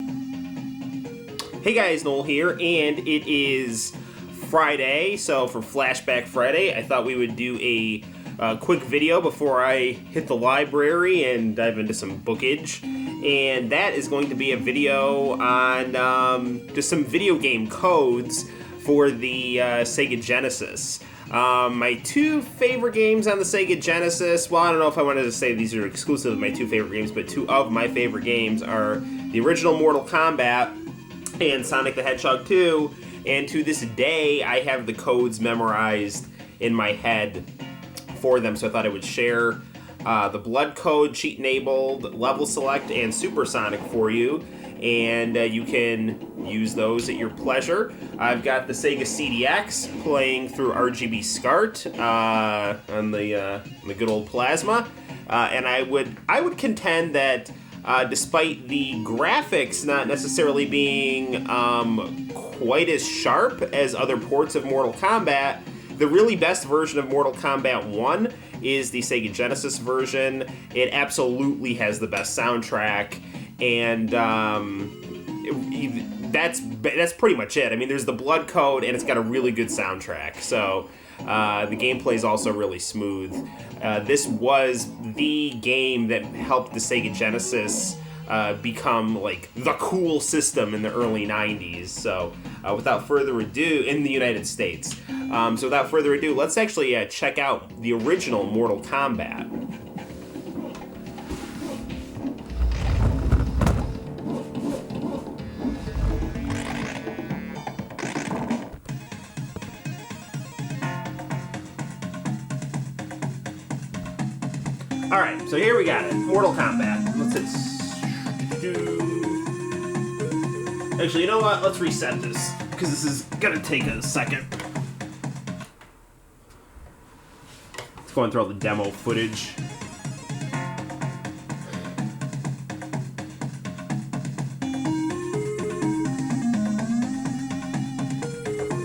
Hey guys, Noel here, and it is Friday, so for Flashback Friday, I thought we would do a quick video before I hit the library and dive into some bookage, and that is going to be a video on just some video game codes for the Sega Genesis. My two favorite games on the Sega Genesis, well, I don't know if I wanted to say these are exclusive of my two favorite games, but two of my favorite games are the original Mortal Kombat and Sonic the Hedgehog 2, and to this day, I have the codes memorized in my head for them, so I thought I would share the blood code, cheat-enabled, level select, and SuperSonic for you, and you can use those at your pleasure. I've got the Sega CDX playing through RGB SCART on the good old plasma, and I would contend that despite the graphics not necessarily being quite as sharp as other ports of Mortal Kombat, the really best version of Mortal Kombat 1 is the Sega Genesis version. It absolutely has the best soundtrack, and that's pretty much it. I mean, there's the blood code, and it's got a really good soundtrack, so the gameplay is also really smooth. This was the game that helped the Sega Genesis become like the cool system in the early 90s. So without further ado, in the United States. So without further ado, let's actually check out the original Mortal Kombat. Alright, so here we got it. Mortal Kombat. Let's hit... Actually, you know what? Let's reset this, because this is gonna take a second. Let's go and throw the demo footage.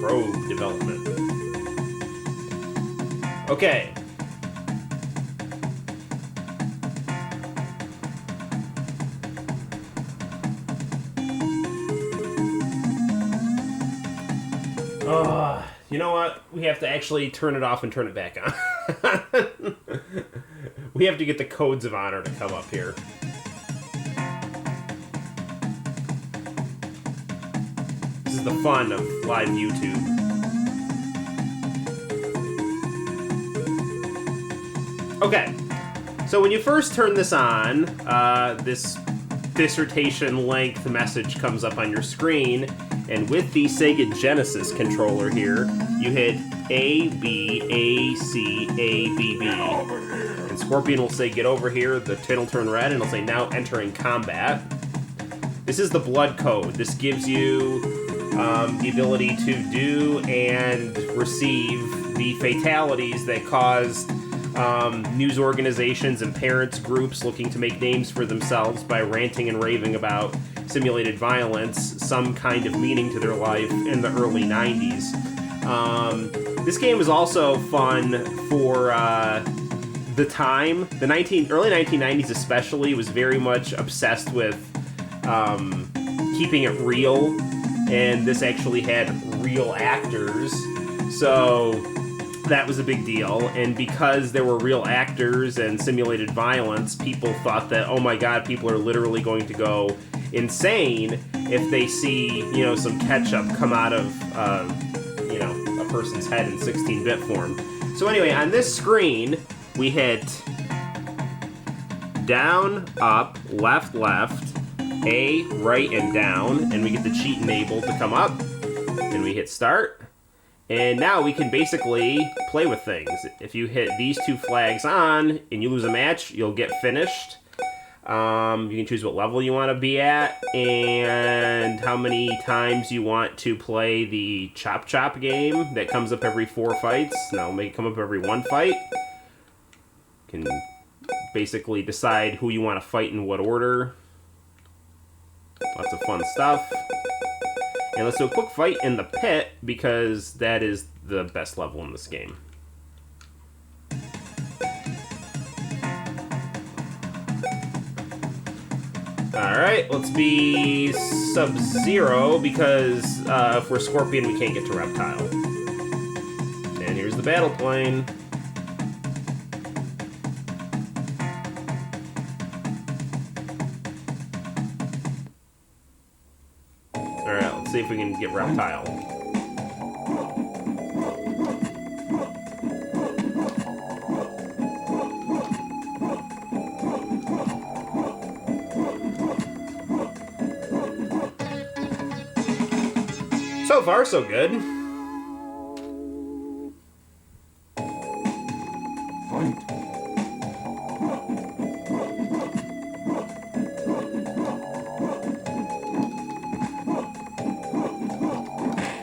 Probe development. Okay. You know what? We have to actually turn it off and turn it back on. We have to get the codes of honor to come up here. This is the fun of live YouTube. Okay, so when you first turn this on, this dissertation length message comes up on your screen. And with the Sega Genesis controller here, you hit A, B, A, C, A, B, B. And Scorpion will say, get over here, the tin will turn red, and it'll say, now entering combat. This is the blood code. This gives you the ability to do and receive the fatalities that caused news organizations and parents groups looking to make names for themselves by ranting and raving about simulated violence, some kind of meaning to their life in the early 90s. This game was also fun for the time. The early 1990s especially was very much obsessed with keeping it real, and this actually had real actors, so that was a big deal. And because there were real actors and simulated violence, people thought that, oh my god, people are literally going to go insane if they see, you know, some ketchup come out of, you know, a person's head in 16-bit form. So anyway, on this screen, we hit down, up, left, left, A, right, and down, and we get the cheat enabled to come up, and we hit start. And now we can basically play with things. If you hit these two flags on and you lose a match, you'll get finished. You can choose what level you want to be at and how many times you want to play the Chop Chop game that comes up every 4 fights. Now make it come up every 1 fight. You can basically decide who you want to fight in what order. Lots of fun stuff. And let's do a quick fight in the pit, because that is the best level in this game. Alright, let's be Sub-Zero, because if we're Scorpion, we can't get to Reptile. And here's the battle plane. Alright, let's see if we can get Reptile. So far, so good.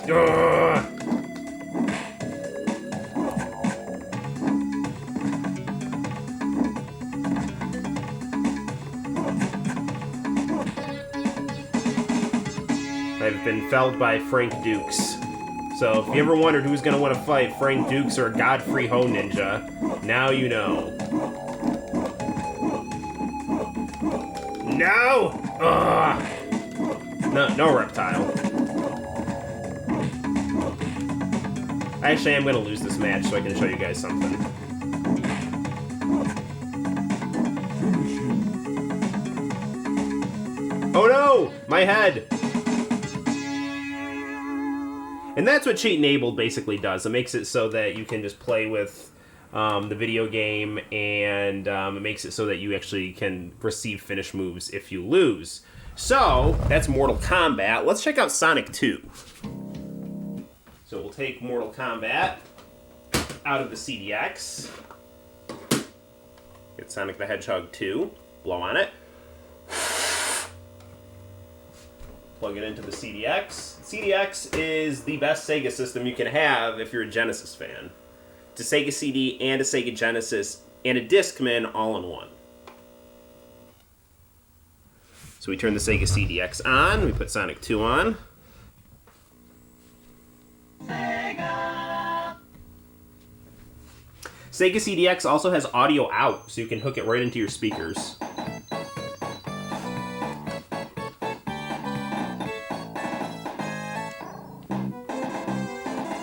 Ugh. I've been felled by Frank Dukes. So if you ever wondered who's going to want to fight, Frank Dukes or Godfrey Ho Ninja, now you know. No! Ugh. No Reptile. Actually, I'm going to lose this match so I can show you guys something. Oh no! My head! And that's what Cheat Enabled basically does. It makes it so that you can just play with the video game, and it makes it so that you actually can receive finish moves if you lose. So, that's Mortal Kombat. Let's check out Sonic 2. So we'll take Mortal Kombat out of the CDX. Get Sonic the Hedgehog 2. Blow on it. Plug it into the CDX. CDX is the best Sega system you can have if you're a Genesis fan. It's a Sega CD and a Sega Genesis and a Discman all in one. So we turn the Sega CDX on. We put Sonic 2 on. Sega CDX also has audio out, so you can hook it right into your speakers.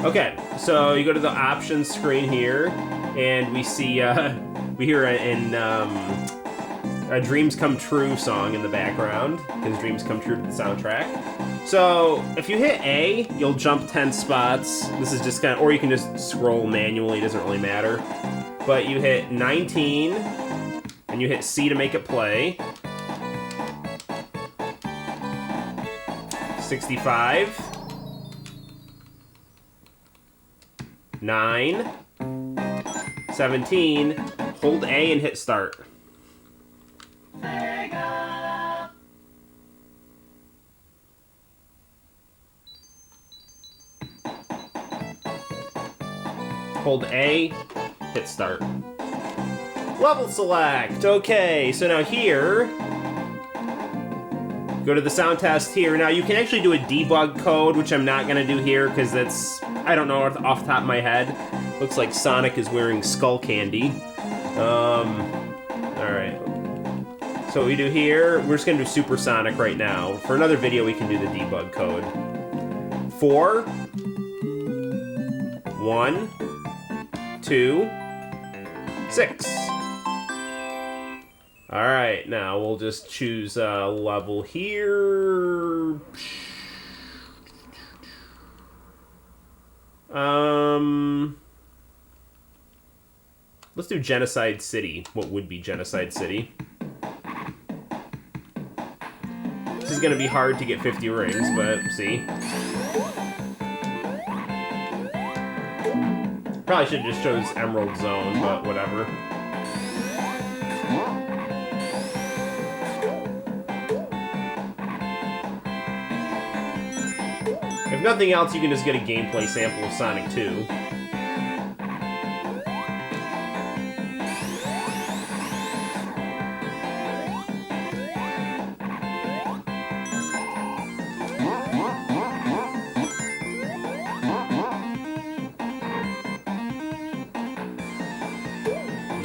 Okay, so you go to the options screen here, and we see, we hear a Dreams Come True song in the background, because Dreams Come True to the soundtrack. So, if you hit A, you'll jump 10 spots. This is just kind of, or you can just scroll manually, it doesn't really matter. But you hit 19, and you hit C to make it play. 65. 9. 17. Hold A and hit start. Hold A, hit start. Level select. Okay, so now here, go to the sound test here. Now you can actually do a debug code, which I'm not gonna do here because that's, I don't know off the top of my head. Looks like Sonic is wearing skull candy. Alright. So what we do here, we're just gonna do SuperSonic right now. For another video, we can do the debug code. 4, 1, 2, 6. Alright, now we'll just choose a level here. Let's do Genocide City. What would be Genocide City? This is gonna be hard to get 50 rings, but see. Probably should have just chose Emerald Zone, but whatever. If nothing else, you can just get a gameplay sample of Sonic 2.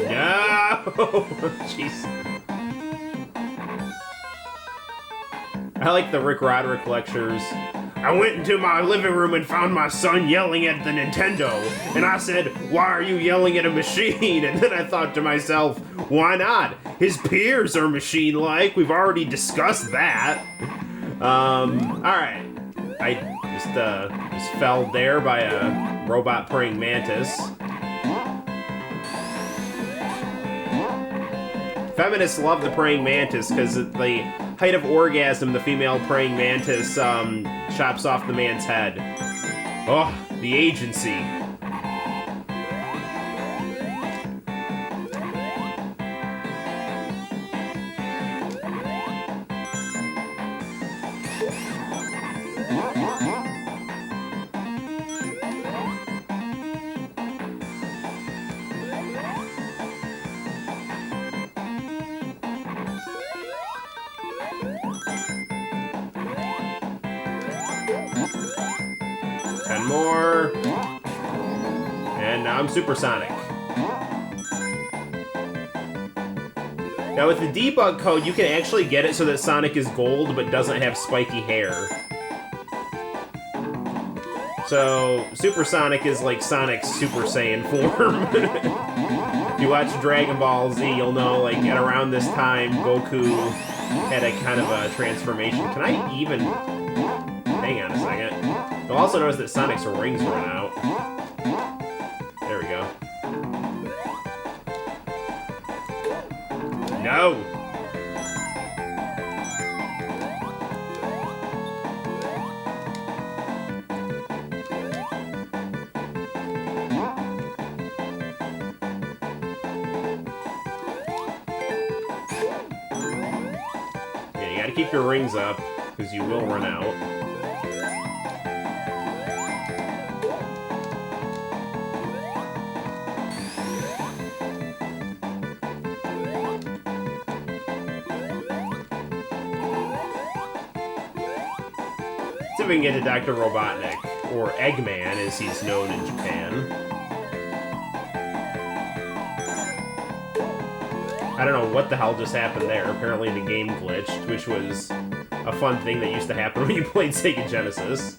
No! Jeez. I like the Rick Roderick lectures. I went into my living room and found my son yelling at the Nintendo. And I said, why are you yelling at a machine? And then I thought to myself, why not? His peers are machine-like. We've already discussed that. Alright. I just felled there by a robot praying mantis. Feminists love the praying mantis because at the height of orgasm, the female praying mantis chops off the man's head. Oh, the agency. More. And now I'm SuperSonic. Now with the debug code, you can actually get it so that Sonic is gold but doesn't have spiky hair. So SuperSonic is like Sonic's Super Saiyan form. If you watch Dragon Ball Z, you'll know like at around this time, Goku had a kind of a transformation. Can I even... Hang on a second. You'll also notice that Sonic's rings run out. There we go. No! Yeah, you gotta keep your rings up, because you will run out. See if we can get to Dr. Robotnik, or Eggman as he's known in Japan. I don't know what the hell just happened there. Apparently the game glitched, which was a fun thing that used to happen when you played Sega Genesis.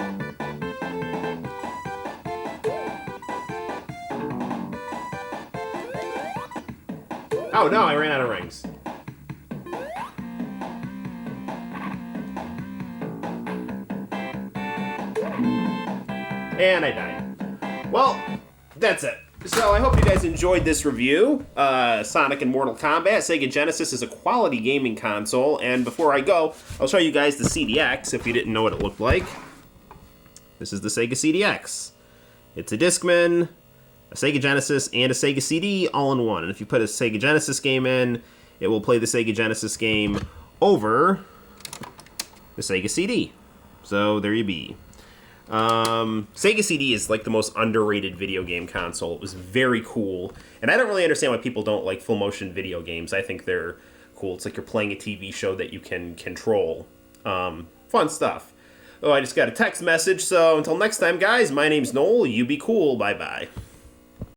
Oh no, I ran out of rings. And I died. Well, that's it. So I hope you guys enjoyed this review. Sonic and Mortal Kombat. Sega Genesis is a quality gaming console. And before I go, I'll show you guys the CDX if you didn't know what it looked like. This is the Sega CDX. It's a Discman, a Sega Genesis, and a Sega CD all in one. And if you put a Sega Genesis game in, it will play the Sega Genesis game over the Sega CD. So there you be. Sega CD is like the most underrated video game console. It was very cool. And I don't really understand why people don't like full motion video games. I think they're cool. It's like you're playing a TV show that you can control. Fun stuff. Oh, I just got a text message. So until next time, guys, my name's Noel. You be cool. Bye-bye.